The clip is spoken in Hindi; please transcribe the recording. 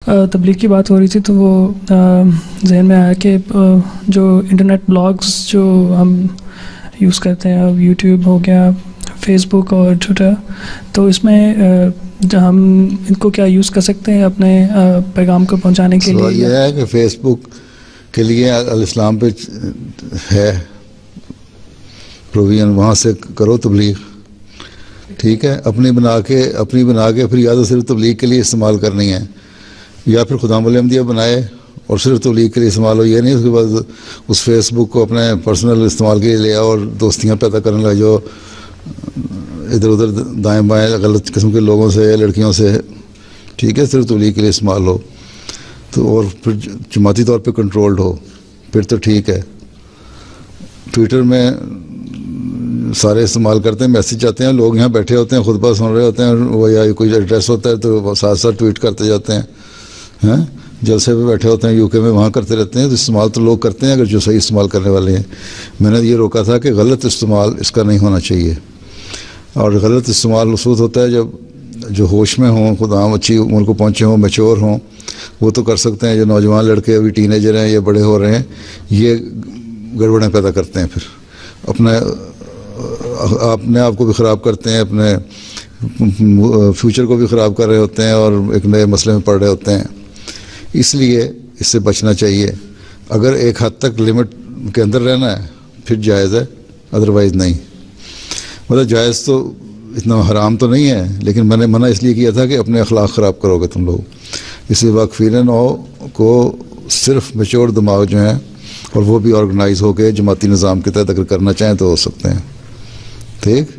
तबलीग की बात हो रही थी तो वो जहन में आया कि जो इंटरनेट ब्लॉग्स जो हम यूज़ करते हैं, अब यूट्यूब हो गया, फेसबुक और ट्विटर, तो इसमें हम इनको क्या यूज़ कर सकते हैं अपने पैगाम को पहुंचाने के लिए? यह है कि फेसबुक के लिए अल इस्लाम पे है प्रोविजन, वहाँ से करो तबलीग, ठीक है। अपनी बना के फिर या तो सिर्फ तबलीग के लिए इस्तेमाल करनी है, या फिर खुदा अहमदिया बनाए और सिर्फ तबलीग के लिए इस्तेमाल हो। ये नहीं उसके बाद उस फेसबुक को अपने पर्सनल इस्तेमाल के लिए ले आओ और दोस्तियाँ पैदा करने लगे जो इधर उधर दाएं बाएं गलत किस्म के लोगों से, लड़कियों से, ठीक है। सिर्फ तबलीग के लिए इस्तेमाल हो तो, और फिर जमाती तौर पे कंट्रोल्ड हो, फिर तो ठीक है। ट्विटर में सारे इस्तेमाल करते हैं, मैसेज आते हैं, लोग यहाँ बैठे होते हैं, खुतबा सुन रहे होते हैं, वो या कोई एड्रेस होता है तो साथ साथ ट्वीट करते जाते हैं, हैं जलसे पे बैठे होते हैं यूके में, वहाँ करते रहते हैं। तो इस्तेमाल तो लोग करते हैं अगर जो सही इस्तेमाल करने वाले हैं। मैंने ये रोका था कि गलत इस्तेमाल इसका नहीं होना चाहिए, और गलत इस्तेमाल उसूल होता है जब जो होश में हों, खुद आम अच्छी उम्र को पहुँचे हों, मैच्योर हों, वो तो कर सकते हैं। जो नौजवान लड़के अभी टीनेजर हैं या बड़े हो रहे हैं, ये गड़बड़ें पैदा करते हैं, फिर अपने आप को भी ख़राब करते हैं, अपने फ्यूचर को भी ख़राब कर रहे होते हैं और एक नए मसले में पड़ रहे होते हैं। इसलिए इससे बचना चाहिए। अगर एक हद तक लिमिट के अंदर रहना है फिर जायज़ है, अदरवाइज़ नहीं। मतलब जायज़ तो इतना हराम तो नहीं है, लेकिन मैंने मना इसलिए किया था कि अपने अखलाक ख़राब करोगे तुम लोग। इसलिए वाक़फ़ीन को सिर्फ मैच्योर दिमाग जो हैं, और वो भी ऑर्गेनाइज़ होकर जमाती निज़ाम के तहत अगर करना चाहें तो हो सकते हैं, ठीक।